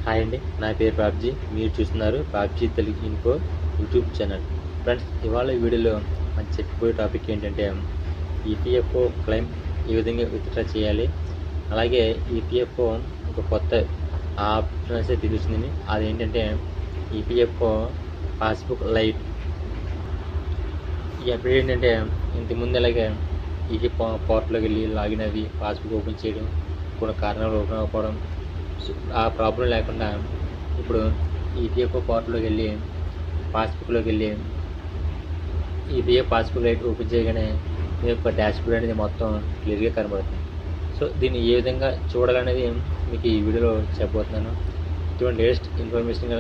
Hi అండి, నా పేరు బాబ్జీ. మీరు చూస్తున్నారు Babji Telugu info YouTube channel. Friends, ఇవాళ ఈ వీడియోలో మనం చెప్పబోయే టాపిక్ ఏంటంటే ఈపీఎఫ్ఓ క్లెయిమ్ ఏ విధంగా విత్డ్రా చేయాలి. అలాగే ఈపీఎఫ్ఓ ఒక కొత్త ఆప్షన్ అయితే తెలుస్తుంది. అదేంటంటే ఈపీఎఫ్ఓ పాస్బుక్ లైట్. ఈ అప్డేట్ ఏంటంటే ఇంతకుముందు అలాగే ఈపీ పోర్టల్లోకి వెళ్ళి లాగిన్ అవి పాస్బుక్ ఓపెన్ చేయడం, కొన్ని కారణాలు ఓపెన్ అవ్వకపోవడం, ఆ ప్రాబ్లం లేకుండా ఇప్పుడు ఈపీఎఫ్ఓ పోర్టల్లోకి వెళ్ళి పాస్బుక్లోకి వెళ్ళి ఈపీఎఫ్ పాస్బుక్ లైట్ ఓపెన్ చేయగానే మీ యొక్క డాష్బోర్డ్ అనేది మొత్తం క్లియర్గా కనబడుతుంది. సో దీన్ని ఏ విధంగా చూడాలనేది మీకు ఈ వీడియోలో చెప్పబోతున్నాను. ఇటువంటి లేటెస్ట్ ఇన్ఫర్మేషన్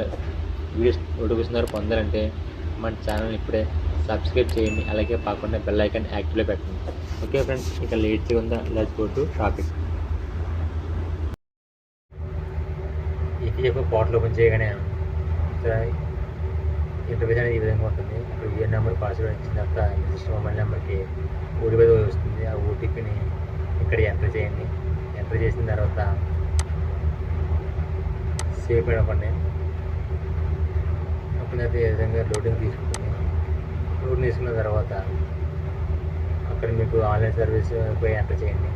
వీడియోస్ నోటిఫికేషన్ ద్వారా పొందాలంటే మన ఛానల్ని ఇప్పుడే సబ్స్క్రైబ్ చేయండి. అలాగే పక్కన బెల్ ఐకాన్ యాక్టివ్లో పెట్టండి. ఓకే ఫ్రెండ్స్, ఇక లేట్ చేయకుండా let's go to topic. EPFO portal open చేయగానే ఇంటర్వ్యూస్ అనేది ఈ విధంగా ఉంటుంది. ఇప్పుడు యూఏఎన్ నెంబర్ పాస్వర్డ్ ఇచ్చిన తర్వాత రిజిస్టర్ మొబైల్ నెంబర్కి ఓటీపీ వస్తుంది. ఆ ఓటీపీని ఇక్కడ ఎంటర్ చేయండి. ఎంటర్ చేసిన తర్వాత సేవ్ అయినప్పండి అప్పుడు ఈ విధంగా లోడింగ్ తీసుకుంటుంది. లోడింగ్ తీసుకున్న తర్వాత అక్కడ మీకు ఆన్లైన్ సర్వీస్ పోయి ఎంటర్ చేయండి.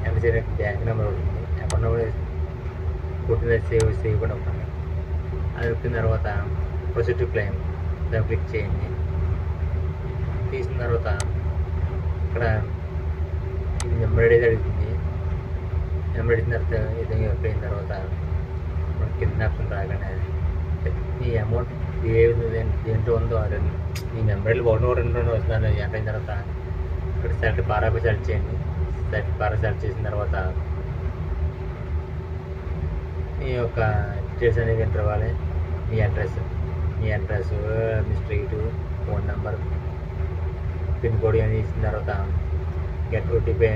ఎంటర్ చేయడానికి బ్యాంక్ నెంబర్ ఉంటుంది. అకౌంట్ నెంబర్ కొట్టిన సేవ్ కూడా ఉంటుంది. అది వచ్చిన తర్వాత ప్రొసీడ్ టు క్లెయిమ్ దాన్ని క్లిక్ చేయండి. తీసిన తర్వాత ఇక్కడ ఇది నెంబర్ అనేది అడుగుతుంది. నెంబర్ అడిగిన తర్వాత ఈ విధంగా అయిపోయిన తర్వాత మన కింద ఆప్షన్ రాగానే మీ అమౌంట్ దేంట్లో ఉందో మీ నెంబర్లు ఒకటి రెండు వస్తున్నాను ఎంటర్ అయిన తర్వాత ఇక్కడ సెలెక్ట్ పారాపై సెలెక్ట్ చేయండి. సెలెక్ట్ చేసిన తర్వాత మీ యొక్క డీటెయిల్స్ అనేది ఎంటర్ అవ్వాలి. మీ అడ్రస్, మీ street, phone number, pin code అని ఇచ్చిన తర్వాత గెట్ ఓటీపీ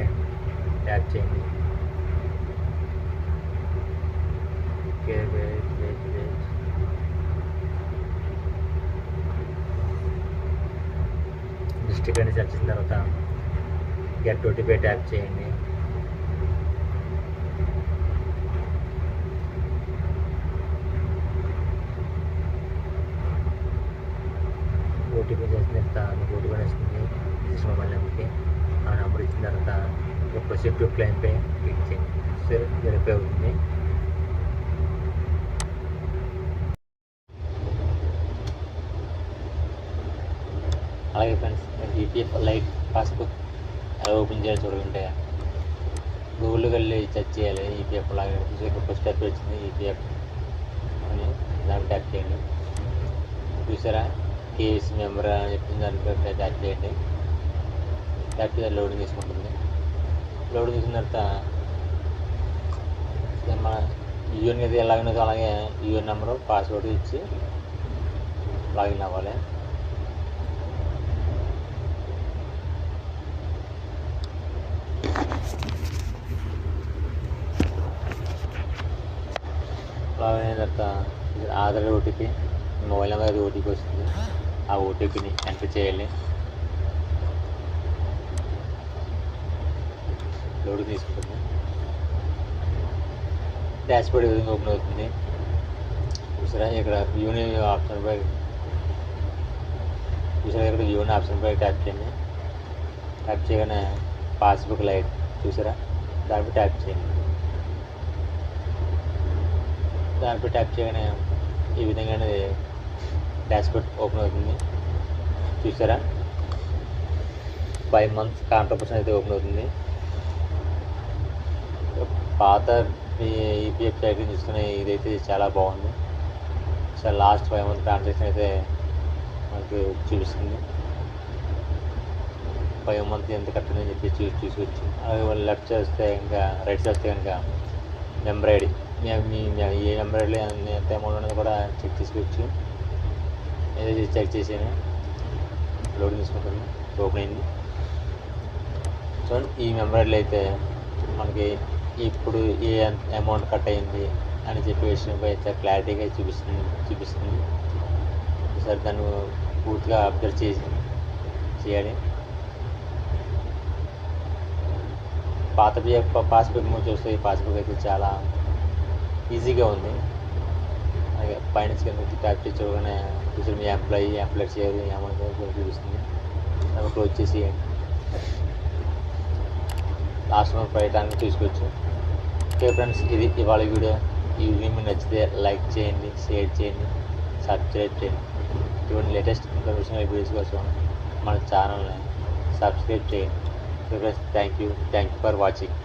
ట్యాప్ చేయండి. డిస్ట్రిక్ట్ అని సెర్చ్ చేసిన తర్వాత గెట్ ఓటీపీ ట్యాప్ చేయండి. ఓటీపీ చేసిన తర్వాత మీకు ఓటీపీ వస్తుంది రిజిస్టర్ మొబైల్ నెంబర్కి. ఆ నెంబర్ ఇచ్చిన తర్వాత ఇక ప్రొసీడ్ టు క్లెయిమ్ పై క్లిక్ చేయండి. సో వెరిఫై అవుతుంది. అలాగే ఫ్రెండ్స్, ఈపీఎఫ్ లైట్ పాస్బుక్ ఎలా ఓపెన్ చేయాలి చూడాలంటే గూగుల్కి వెళ్ళి సెర్చ్ చేయాలి. ఈపీఎఫ్ లాగా ఫస్ట్ స్టెప్ వచ్చింది ఈపీఎఫ్ అని, దాన్ని ట్యాప్ చేయండి. చూసారా, కేఎస్సీ మెంబర్ అని చెప్పింది, దానికి ట్యాప్ చేయండి. ట్యాప్ చేయాలి, లోడింగ్ తీసుకుంటుంది. లోడింగ్ తీసుకున్న తర్వాత మన యూఎన్ అయితే ఎలాగైనా అలాగే యూఎన్ నెంబరు పాస్వర్డ్ ఇచ్చి లాగిన్ అవ్వాలి. లాగిన్ అయిన తర్వాత Aadhaar OTP, mobile number OTP వస్తుంది. ఆ ఓటీపీని ఎంటర్ చేయాలి. లోడ్ తీసుకుంటుంది. డాష్బోర్డ్ ఈ విధంగా ఓపెన్ అవుతుంది. చూసారా, ఇక్కడ వ్యూని ఆప్షన్పై ట్యాప్ చేయండి. ట్యాప్ చేయగానే పాస్బుక్ లైట్ చూసారా, దానిపై ట్యాప్ చేయండి. దానిపై ట్యాప్ చేయగానే ఈ విధంగా అనేది డాష్బోర్డ్ ఓపెన్ అవుతుంది. చూసారా, 5 months కాంట్రిబ్యూషన్ అయితే ఓపెన్ అవుతుంది. పాత ఈపీఎఫ్ సైట్ చూసుకునే ఇదైతే చాలా బాగుంది. సో లాస్ట్ 5 months ట్రాన్సాక్షన్ అయితే మనకు చూపిస్తుంది. 5 months ఎంత కట్టిందని చెప్పి చూసుకోవచ్చు. అలాగే లెఫ్ట్ చేస్తే ఇంకా రైట్ చేస్తే కనుక member ID, a member ID ఎంత అమౌంట్ ఉన్నది కూడా చెక్ చేసుకోవచ్చు. ఏదైతే చెక్ చేసాను, లోడింగ్ తీసుకుంటుంది, ఓపెన్ అయింది. సో ఈ మెంబర్ ఐడిలో అయితే మనకి ఇప్పుడు ఏ అమౌంట్ కట్ అయింది అని చెప్పే విషయంపై అయితే క్లారిటీగా చూపిస్తుంది. సరే, దాన్ని పూర్తిగా అబ్జర్వ్ చేయాలి. పాత పాస్బుక్ చూస్తే ఈ పాస్బుక్ అయితే చాలా ఈజీగా ఉంది. పైన కింద ట్యాప్ చేసి చూడగానే చూసి మీ ఎంప్లాయీ షేర్ అమౌంట్ చూపిస్తుంది. దాన్ని క్లోజ్ చేసి లాస్ట్ మంత్ ప్రయత్నాన్ని తీసుకోవచ్చు. ఓకే ఫ్రెండ్స్, ఇది ఇవాళ వీడియో. ఈ వీడియో మీకు నచ్చితే లైక్ చేయండి, షేర్ చేయండి, సబ్స్క్రైబ్ చేయండి. ఇటువంటి లేటెస్ట్ ఇన్ఫర్మేషన్ వీడియోస్ కోసం మన ఛానల్ని సబ్స్క్రైబ్ చేయండి. Thank you for watching.